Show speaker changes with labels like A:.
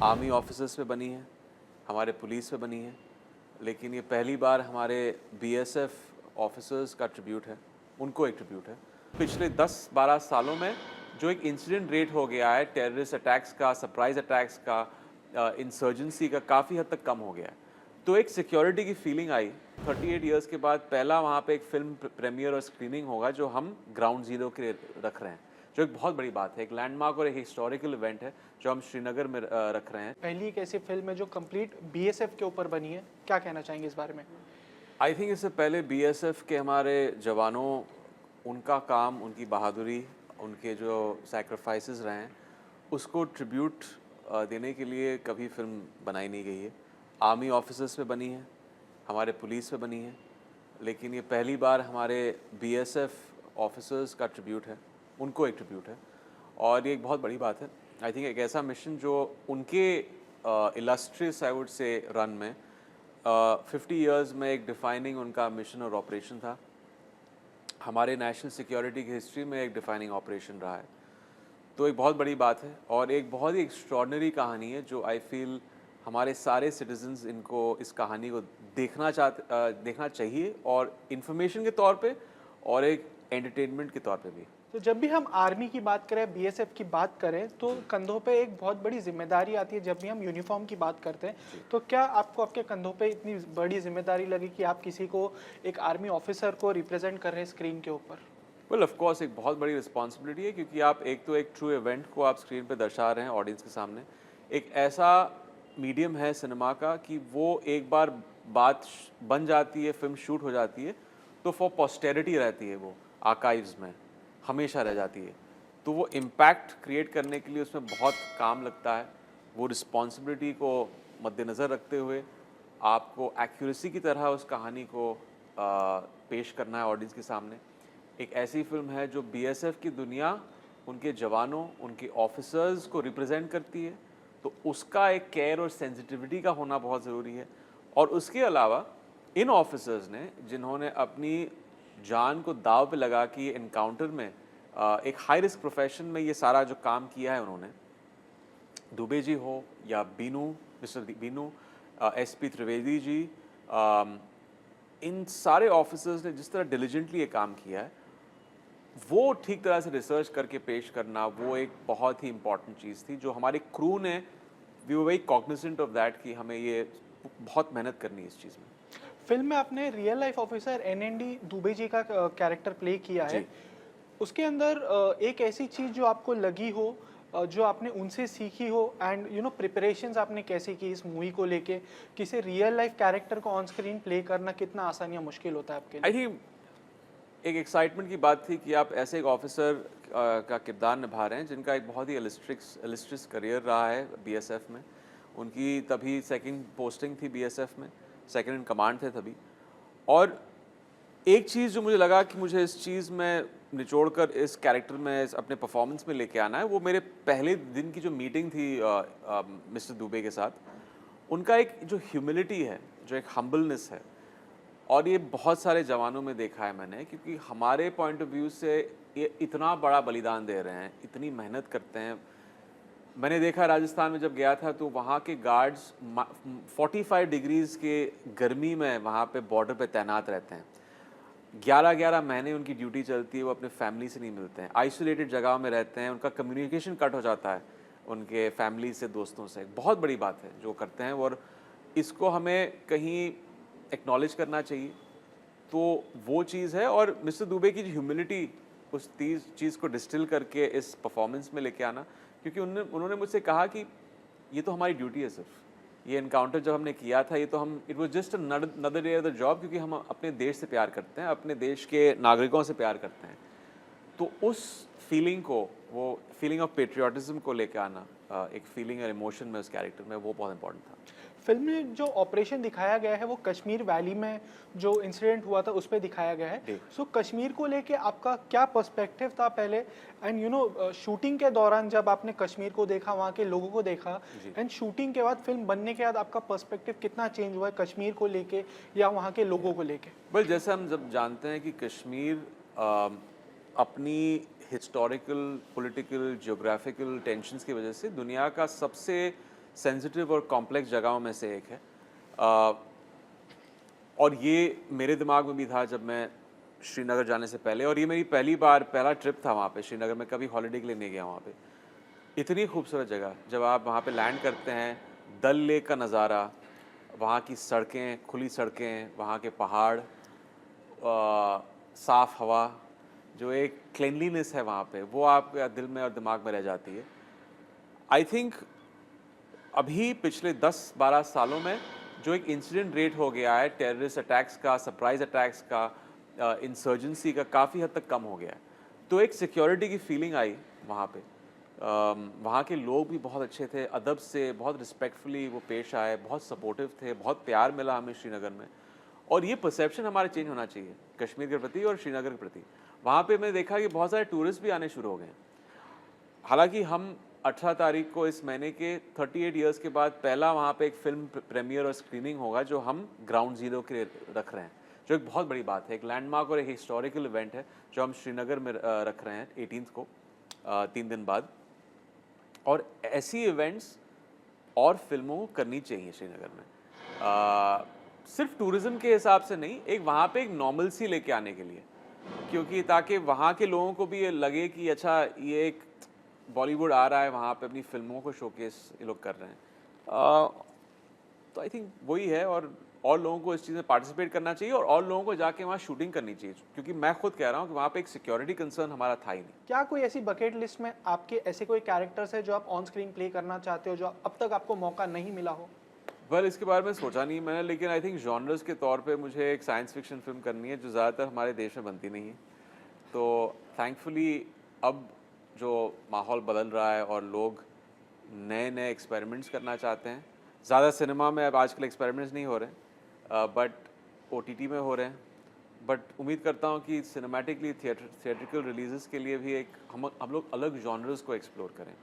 A: Army officers पे बनी है, हमारे पुलिस पे बनी है, लेकिन ये पहली बार हमारे बीएसएफ ऑफिसर्स का ट्रिब्यूट है, उनको एक ट्रिब्यूट है। पिछले 10-12 सालों में जो एक इंसिडेंट रेट हो गया है टेररिस्ट अटैक्स का, सरप्राइज़ अटैक्स का, इंसर्जेंसी का, काफ़ी हद तक कम हो गया है। तो एक सिक्योरिटी की फीलिंग आई। 38 इयर्स के बाद पहला वहाँ पे एक फ़िल्म प्रीमियर और स्क्रीनिंग होगा जो हम ग्राउंड ज़ीरो के लिए रख रहे हैं, जो एक बहुत बड़ी बात है, एक लैंडमार्क और एक हिस्टोरिकल इवेंट है जो हम श्रीनगर में रख रहे हैं।
B: पहली एक ऐसी फिल्म है जो कंप्लीट बीएसएफ के ऊपर बनी है, क्या कहना चाहेंगे इस बारे में?
A: आई थिंक इससे पहले बीएसएफ के हमारे जवानों, उनका काम, उनकी बहादुरी, उनके जो सैक्रिफाइसेस रहे हैं, उसको ट्रिब्यूट देने के लिए कभी फ़िल्म बनाई नहीं गई है। आर्मी ऑफिसर्स पे बनी है, हमारे पुलिस पे बनी है, लेकिन ये पहली बार हमारे बीएसएफ ऑफिसर्स का ट्रिब्यूट है, उनको एक ट्रिब्यूट है और ये एक बहुत बड़ी बात है। आई थिंक एक ऐसा मिशन जो उनके illustrious I would say run में 50 इयर्स में एक डिफाइनिंग उनका मिशन और ऑपरेशन था। हमारे नेशनल सिक्योरिटी की हिस्ट्री में एक डिफाइनिंग ऑपरेशन रहा है। तो एक बहुत बड़ी बात है और एक बहुत ही एक्स्ट्रॉर्डनरी कहानी है जो आई फील हमारे सारे सिटीजन्स इनको इस कहानी को देखना चाहिए और इन्फॉर्मेशन के तौर पे और एक एंटरटेनमेंट के तौर पे भी।
B: तो जब भी हम आर्मी की बात करें, बीएसएफ की बात करें, तो कंधों पे एक बहुत बड़ी जिम्मेदारी आती है। जब भी हम यूनिफॉर्म की बात करते हैं, तो क्या आपको आपके कंधों पे इतनी बड़ी जिम्मेदारी लगी कि आप किसी को, एक आर्मी ऑफिसर को रिप्रेजेंट कर रहे हैं स्क्रीन के ऊपर?
A: वेल ऑफ कोर्स एक बहुत बड़ी रिस्पॉन्सिबिलिटी है क्योंकि आप एक तो एक ट्रू इवेंट को आप स्क्रीन पे दर्शा रहे हैं ऑडियंस के सामने। एक ऐसा मीडियम है सिनेमा का कि वो एक बार बात बन जाती है, फिल्म शूट हो जाती है, तो फॉर पोस्टेरिटी रहती है, वो आर्काइव्स में हमेशा रह जाती है। तो वो इम्पैक्ट क्रिएट करने के लिए उसमें बहुत काम लगता है। वो रिस्पॉन्सिबिलिटी को मद्देनज़र रखते हुए आपको एक्यूरेसी की तरह उस कहानी को पेश करना है ऑडियंस के सामने। एक ऐसी फ़िल्म है जो बीएसएफ की दुनिया, उनके जवानों, उनके ऑफ़िसर्स को रिप्रेज़ेंट करती है, तो उसका एक केयर और सेंसिटिविटी का होना बहुत ज़रूरी है। और उसके अलावा इन ऑफ़िसर्स ने जिन्होंने अपनी जान को दाँव पे लगा के एनकाउंटर में एक हाई रिस्क प्रोफ़ेशन में ये सारा जो काम किया है उन्होंने, दुबे जी हो या बीनू, मिस्टर बीनू, एसपी त्रिवेदी जी, इन सारे ऑफ़िसर्स ने जिस तरह डिलिजेंटली ये काम किया है, वो ठीक तरह से रिसर्च करके पेश करना, वो एक बहुत ही इम्पोर्टेंट चीज़ थी जो हमारे क्रू ने, we were very cognizant of that कि हमें ये बहुत मेहनत करनी है इस चीज़ में।
B: फिल्म में आपने real life officer एनएनडी Dubey ji का कैरेक्टर प्ले किया है।
A: जी।
B: उसके अंदर एक ऐसी चीज़ जो आपको लगी हो, जो आपने उनसे सीखी हो, एंड प्रिपरेशंस आपने कैसे की इस मूवी को लेके? किसी रियल लाइफ कैरेक्टर को ऑन स्क्रीन प्ले करना कितना आसान या मुश्किल होता है आपके
A: आई
B: लिए?
A: थिंक एक एक्साइटमेंट की बात थी कि आप ऐसे एक ऑफिसर का किरदार निभा रहे हैं जिनका एक बहुत ही इलिस्ट्रियस करियर रहा है बीएसएफ में। उनकी तभी सेकंड पोस्टिंग थी बीएसएफ में, सेकंड इन कमांड थे तभी। और एक चीज़ जो मुझे लगा कि मुझे इस चीज़ में निचोड़ कर इस कैरेक्टर में अपने परफॉर्मेंस में लेके आना है, वो मेरे पहले दिन की जो मीटिंग थी मिस्टर दुबे के साथ, उनका एक जो ह्यूमिलिटी है, जो एक हम्बलनेस है, और ये बहुत सारे जवानों में देखा है मैंने, क्योंकि हमारे पॉइंट ऑफ व्यू से ये इतना बड़ा बलिदान दे रहे हैं, इतनी मेहनत करते हैं। मैंने देखा राजस्थान में जब गया था तो वहाँ के गार्ड्स 45 डिग्रीज़ के गर्मी में वहाँ पे बॉर्डर पे तैनात रहते हैं। 11-11 महीने उनकी ड्यूटी चलती है, वो अपने फैमिली से नहीं मिलते हैं, आइसोलेटेड जगह में रहते हैं, उनका कम्युनिकेशन कट हो जाता है उनके फैमिली से, दोस्तों से। बहुत बड़ी बात है जो करते हैं और इसको हमें कहीं एक्नॉलेज करना चाहिए। तो वो चीज़ है, और मिस्टर दुबे की जो ह्यूमिलिटी, उस चीज़ को डिस्टिल करके इस परफॉर्मेंस में लेके आना, क्योंकि उन्होंने मुझसे कहा कि ये तो हमारी ड्यूटी है सिर्फ, ये एनकाउंटर जब हमने किया था, ये तो हम, it was just another day of the job, क्योंकि हम अपने देश से प्यार करते हैं, अपने देश के नागरिकों से प्यार करते हैं। तो उस फीलिंग को, वो फीलिंग ऑफ पेट्रियाटिज्म को लेके आना, एक फीलिंग और इमोशन में उस कैरेक्टर में, वो बहुत इंपॉर्टेंट था।
B: फिल्म में जो ऑपरेशन दिखाया गया है वो कश्मीर वैली में जो इंसिडेंट हुआ था उस पर दिखाया गया है।
A: जी।
B: सो कश्मीर को लेके आपका क्या पर्सपेक्टिव था पहले, एंड शूटिंग के दौरान जब आपने कश्मीर को देखा, वहाँ के लोगों को देखा,
A: जी।
B: एंड शूटिंग के बाद फिल्म बनने के बाद आपका पर्सपेक्टिव कितना चेंज हुआ है कश्मीर को लेके या वहाँ के लोगों को लेके?
A: वेल, जैसे हम जब जानते हैं कि कश्मीर अपनी हिस्टोरिकल, पॉलिटिकल, ज्योग्राफिकल टेंशन्स की वजह से दुनिया का सबसे सेंसिटिव और कॉम्प्लेक्स जगहों में से एक है। अ, और ये मेरे दिमाग में भी था जब मैं श्रीनगर जाने से पहले, और ये मेरी पहला ट्रिप था वहाँ पे श्रीनगर में, कभी हॉलिडे के लिए नहीं गया वहाँ पे। इतनी खूबसूरत जगह, जब आप वहाँ पे लैंड करते हैं, डल लेक का नज़ारा, वहाँ की सड़कें, खुली सड़कें, वहाँ के पहाड़, साफ़ हवा, जो एक क्लीनलीनेस है वहाँ पे, वो आपके दिल में और दिमाग में रह जाती है। आई थिंक अभी पिछले 10-12 सालों में जो एक इंसिडेंट रेट हो गया है टेररिस्ट अटैक्स का, सरप्राइज़ अटैक्स का, इंसर्जेंसी का, काफ़ी हद तक कम हो गया है। तो एक सिक्योरिटी की फीलिंग आई वहाँ पे। वहाँ के लोग भी बहुत अच्छे थे, अदब से बहुत रिस्पेक्टफुली वो पेश आए, बहुत सपोर्टिव थे, बहुत प्यार मिला हमें श्रीनगर में। और ये परसेप्शन हमारा चेंज होना चाहिए कश्मीर के प्रति और श्रीनगर के प्रति। वहाँ पे मैंने देखा कि बहुत सारे टूरिस्ट भी आने शुरू हो गए हैं। हालाँकि हम 18 तारीख को इस महीने के 38 इयर्स के बाद पहला वहाँ पे एक फ़िल्म प्रीमियर और स्क्रीनिंग होगा, जो हम ग्राउंड ज़ीरो के लिए रख रहे हैं, जो एक बहुत बड़ी बात है, एक लैंडमार्क और एक हिस्टोरिकल इवेंट है, जो हम श्रीनगर में रख रहे हैं 18th को, 3 दिन बाद। और ऐसी इवेंट्स और फ़िल्मों को करनी चाहिए श्रीनगर में। सिर्फ टूरिज़्म के हिसाब से नहीं, एक वहाँ पे एक नॉर्मलसी लेके आने के लिए, क्योंकि ताकि वहाँ के लोगों को भी ये लगे कि अच्छा, ये एक बॉलीवुड आ रहा है वहाँ पे, अपनी फ़िल्मों को शोकेस ये लोग कर रहे हैं। तो आई थिंक वही है, और लोगों को इस चीज़ में पार्टिसिपेट करना चाहिए, और लोगों को जाके वहाँ शूटिंग करनी चाहिए, क्योंकि मैं खुद कह रहा हूँ कि वहाँ पे एक सिक्योरिटी कंसर्न हमारा था ही नहीं।
B: क्या कोई ऐसी बकेट लिस्ट में आपके ऐसे कोई कैरेक्टर्स है जो आप ऑन स्क्रीन प्ले करना चाहते हो, जो अब तक आपको मौका नहीं मिला हो?
A: वेल, इसके बारे में सोचा नहीं मैंने, लेकिन आई थिंक जॉनर्स के तौर पे मुझे एक साइंस फिक्शन फ़िल्म करनी है, जो ज़्यादातर हमारे देश में बनती नहीं है। तो थैंकफुली अब जो माहौल बदल रहा है और लोग नए-नए एक्सपेरिमेंट्स करना चाहते हैं। ज़्यादा सिनेमा में अब आजकल एक्सपेरिमेंट्स नहीं हो रहे हैं, बट ओटीटी में हो रहे हैं। बट उम्मीद करता हूँ कि सिनेमैटिकली थिएट्रिकल रिलीज़ेज़ के लिए भी एक हम लोग अलग जॉनर्स को एक्सप्लोर करें।